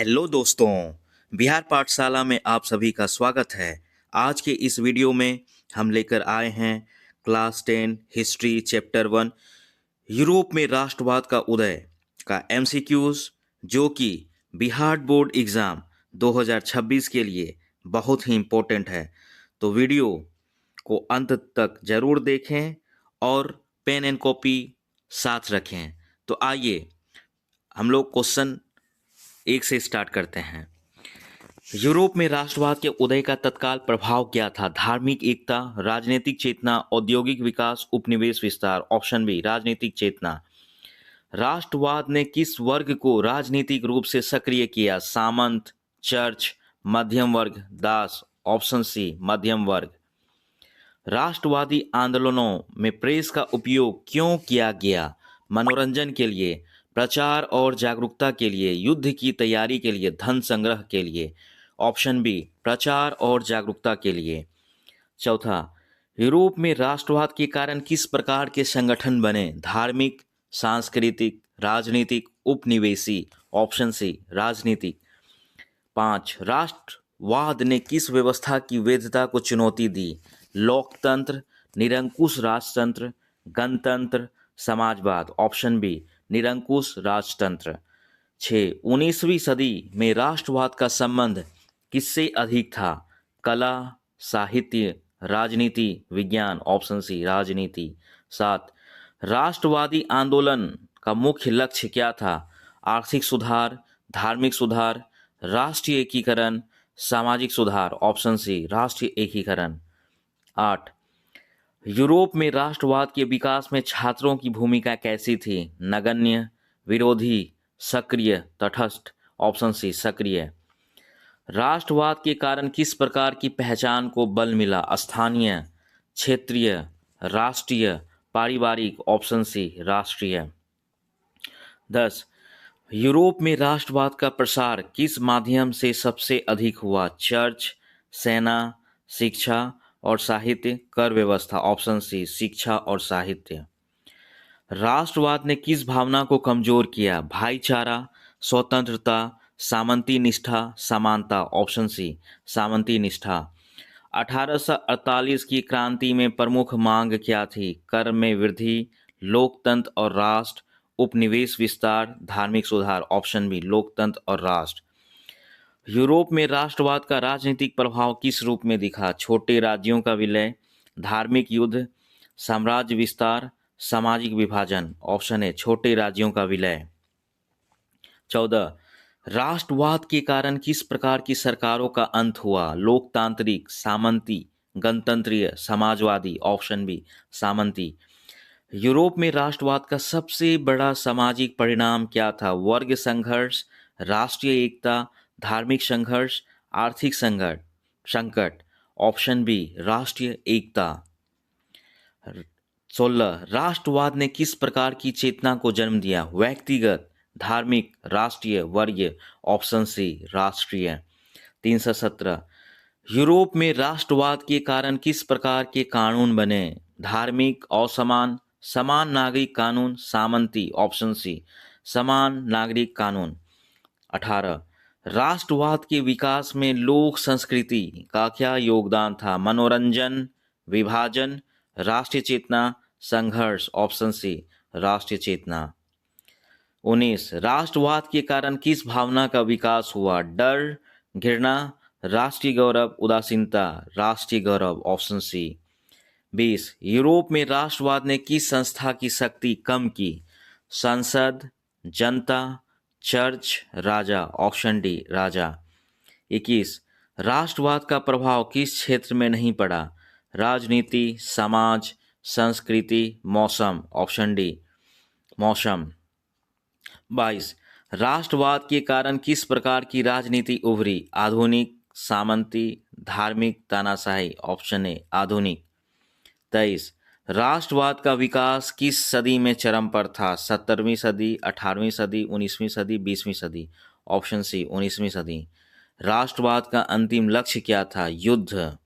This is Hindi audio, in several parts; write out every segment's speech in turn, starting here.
हेलो दोस्तों, बिहार पाठशाला में आप सभी का स्वागत है। आज के इस वीडियो में हम लेकर आए हैं क्लास 10 हिस्ट्री चैप्टर 1 यूरोप में राष्ट्रवाद का उदय का एमसीक्यूज, जो कि बिहार बोर्ड एग्ज़ाम 2026 के लिए बहुत ही इम्पोर्टेंट है। तो वीडियो को अंत तक जरूर देखें और पेन एंड कॉपी साथ रखें। तो आइए हम लोग क्वेश्चन एक से स्टार्ट करते हैं। यूरोप में राष्ट्रवाद के उदय का तत्काल प्रभाव क्या था? धार्मिक एकता, राजनीतिक चेतना, औद्योगिक विकास, उपनिवेश विस्तार। ऑप्शन बी राजनीतिक चेतना। राष्ट्रवाद ने किस वर्ग को राजनीतिक रूप से सक्रिय किया? सामंत, चर्च, मध्यम वर्ग, दास। ऑप्शन सी मध्यम वर्ग। राष्ट्रवादी आंदोलनों में प्रेस का उपयोग क्यों किया गया? मनोरंजन के लिए, प्रचार और जागरूकता के लिए, युद्ध की तैयारी के लिए, धन संग्रह के लिए। ऑप्शन बी प्रचार और जागरूकता के लिए। चौथा, यूरोप में राष्ट्रवाद के कारण किस प्रकार के संगठन बने? धार्मिक, सांस्कृतिक, राजनीतिक, उपनिवेशी। ऑप्शन सी राजनीतिक। 5, राष्ट्रवाद ने किस व्यवस्था की वैधता को चुनौती दी? लोकतंत्र, निरंकुश राजतंत्र, गणतंत्र, समाजवाद। ऑप्शन बी निरंकुश राजतंत्र। 6, 19वीं सदी में राष्ट्रवाद का संबंध किससे अधिक था? कला, साहित्य, राजनीति, विज्ञान। ऑप्शन सी राजनीति। 7, राष्ट्रवादी आंदोलन का मुख्य लक्ष्य क्या था? आर्थिक सुधार, धार्मिक सुधार, राष्ट्रीय एकीकरण, सामाजिक सुधार। ऑप्शन सी राष्ट्रीय एकीकरण। 8, यूरोप में राष्ट्रवाद के विकास में छात्रों की भूमिका कैसी थी? नगण्य, विरोधी, सक्रिय, तटस्थ। ऑप्शन सी सक्रिय। राष्ट्रवाद के कारण किस प्रकार की पहचान को बल मिला? स्थानीय, क्षेत्रीय, राष्ट्रीय, पारिवारिक। ऑप्शन सी राष्ट्रीय। 10, यूरोप में राष्ट्रवाद का प्रसार किस माध्यम से सबसे अधिक हुआ? चर्च, सेना, शिक्षा और साहित्य, कर व्यवस्था। ऑप्शन सी शिक्षा और साहित्य। राष्ट्रवाद ने किस भावना को कमजोर किया? भाईचारा, स्वतंत्रता, सामंती निष्ठा, समानता। ऑप्शन सी सामंती निष्ठा। 1848 की क्रांति में प्रमुख मांग क्या थी? कर में वृद्धि, लोकतंत्र और राष्ट्र, उपनिवेश विस्तार, धार्मिक सुधार। ऑप्शन बी लोकतंत्र और राष्ट्र। यूरोप में राष्ट्रवाद का राजनीतिक प्रभाव किस रूप में दिखा? छोटे राज्यों का विलय, धार्मिक युद्ध, साम्राज्य विस्तार, सामाजिक विभाजन। ऑप्शन है छोटे राज्यों का विलय। 14, राष्ट्रवाद के कारण किस प्रकार की सरकारों का अंत हुआ? लोकतांत्रिक, सामंती, गणतंत्रीय, समाजवादी। ऑप्शन बी सामंती। यूरोप में राष्ट्रवाद का सबसे बड़ा सामाजिक परिणाम क्या था? वर्ग संघर्ष, राष्ट्रीय एकता, धार्मिक संघर्ष, आर्थिक संकट। ऑप्शन बी राष्ट्रीय एकता। 16, राष्ट्रवाद ने किस प्रकार की चेतना को जन्म दिया? व्यक्तिगत, धार्मिक, राष्ट्रीय, वर्गीय। ऑप्शन सी राष्ट्रीय। 317, यूरोप में राष्ट्रवाद के कारण किस प्रकार के कानून बने? धार्मिक, असमान, समान नागरिक कानून, सामंती। ऑप्शन सी समान नागरिक कानून। 18, राष्ट्रवाद के विकास में लोक संस्कृति का क्या योगदान था? मनोरंजन, विभाजन, राष्ट्रीय चेतना, संघर्ष। ऑप्शन सी राष्ट्रीय चेतना। 19, राष्ट्रवाद के कारण किस भावना का विकास हुआ? डर, घृणा, राष्ट्रीय गौरव, उदासीनता, राष्ट्रीय गौरव। Option C. 20, यूरोप में राष्ट्रवाद ने किस संस्था की शक्ति कम की? संसद, जनता, चर्च, राजा। ऑप्शन डी राजा। 21, राष्ट्रवाद का प्रभाव किस क्षेत्र में नहीं पड़ा? राजनीति, समाज, संस्कृति, मौसम। ऑप्शन डी मौसम। 22, राष्ट्रवाद के कारण किस प्रकार की राजनीति उभरी? आधुनिक, सामंती, धार्मिक, तानाशाही। ऑप्शन ए आधुनिक। 23, राष्ट्रवाद का विकास किस सदी में चरम पर था? 17वीं सदी, 18वीं सदी, 19वीं सदी, 20वीं सदी। ऑप्शन सी 19वीं सदी। राष्ट्रवाद का अंतिम लक्ष्य क्या था? युद्ध,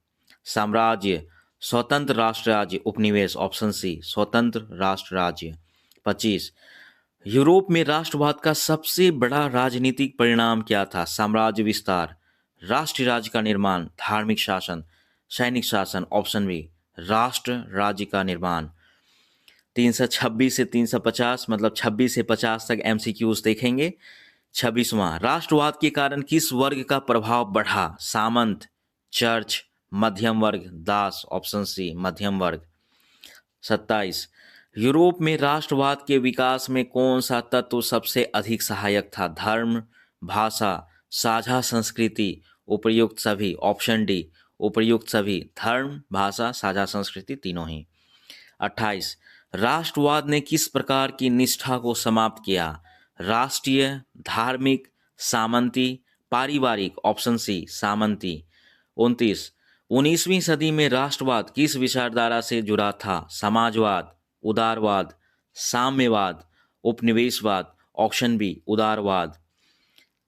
साम्राज्य, स्वतंत्र राष्ट्र राज्य, उपनिवेश। ऑप्शन सी स्वतंत्र राष्ट्र राज्य। 25, यूरोप में राष्ट्रवाद का सबसे बड़ा राजनीतिक परिणाम क्या था? साम्राज्य विस्तार, राष्ट्रीय राज्य का निर्माण, धार्मिक शासन, सैनिक शासन। ऑप्शन बी, राष्ट्र राज्य का निर्माण। 326 से 350 मतलब 26 से 50 तक एमसीक्यूज देखेंगे। 26वां, राष्ट्रवाद के कारण किस वर्ग का प्रभाव बढ़ा? सामंत, चर्च, मध्यम वर्ग, दास। ऑप्शन सी, मध्यम वर्ग। 27, यूरोप में राष्ट्रवाद के विकास में कौन सा तत्व सबसे अधिक सहायक था? धर्म, भाषा, साझा संस्कृति, उपर्युक्त सभी। ऑप्शन डी, उपर्युक्त सभी। धर्म, भाषा, साझा संस्कृति, तीनों ही। 28, राष्ट्रवाद ने किस प्रकार की निष्ठा को समाप्त किया? राष्ट्रीय, धार्मिक, सामंती, पारिवारिक। ऑप्शन सी, सामंती। 29, 19वीं सदी में राष्ट्रवाद किस विचारधारा से जुड़ा था? समाजवाद, उदारवाद, साम्यवाद, उपनिवेशवाद। Option B, उदारवाद।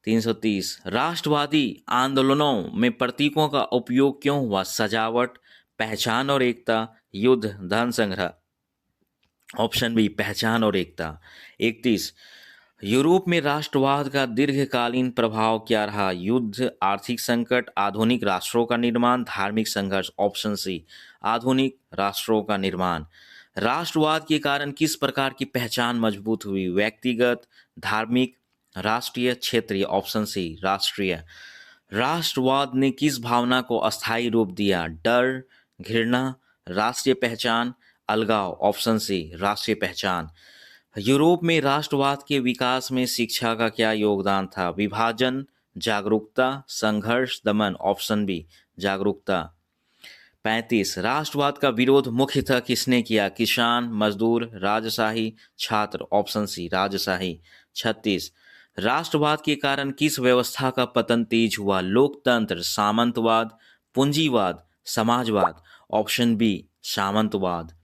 330, राष्ट्रवादी आंदोलनों में प्रतीकों का उपयोग क्यों हुआ? सजावट, पहचान और एकता, युद्ध, धन संग्रह। ऑप्शन बी, पहचान और एकता। 31, यूरोप में राष्ट्रवाद का दीर्घकालीन प्रभाव क्या रहा? युद्ध, आर्थिक संकट, आधुनिक राष्ट्रों का निर्माण, धार्मिक संघर्ष। ऑप्शन सी, आधुनिक राष्ट्रों का निर्माण। राष्ट्रवाद के कारण किस प्रकार की पहचान मजबूत हुई? व्यक्तिगत, धार्मिक, राष्ट्रीय, क्षेत्रीय। ऑप्शन सी, राष्ट्रीय। राष्ट्रवाद ने किस भावना को अस्थायी रूप दिया? डर, घृणा, राष्ट्रीय पहचान, अलगाव। ऑप्शन सी, राष्ट्रीय पहचान। यूरोप में राष्ट्रवाद के विकास में शिक्षा का क्या योगदान था? विभाजन, जागरूकता, संघर्ष, दमन। ऑप्शन बी, जागरूकता। 35, राष्ट्रवाद का विरोध मुख्यतः किसने किया? किसान, मजदूर, राजशाही, छात्र। ऑप्शन सी, राजशाही। 36, राष्ट्रवाद के कारण किस व्यवस्था का पतन तेज हुआ? लोकतंत्र, सामंतवाद, पूंजीवाद, समाजवाद। Option B, सामंतवाद।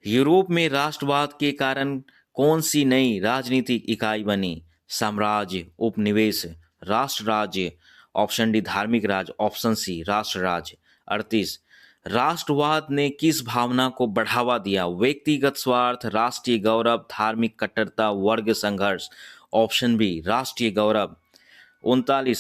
यूरोप में राष्ट्रवाद के कारण कौन सी नई राजनीतिक इकाई बनी? साम्राज्य, उपनिवेश, राष्ट्र राज्य। ऑप्शन डी, धार्मिक राज्य। ऑप्शन सी, राष्ट्र राज्य। 38, राष्ट्रवाद ने किस भावना को बढ़ावा दिया? व्यक्तिगत स्वार्थ, राष्ट्रीय गौरव, धार्मिक कट्टरता, वर्ग संघर्ष। ऑप्शन बी, राष्ट्रीय गौरव। 39,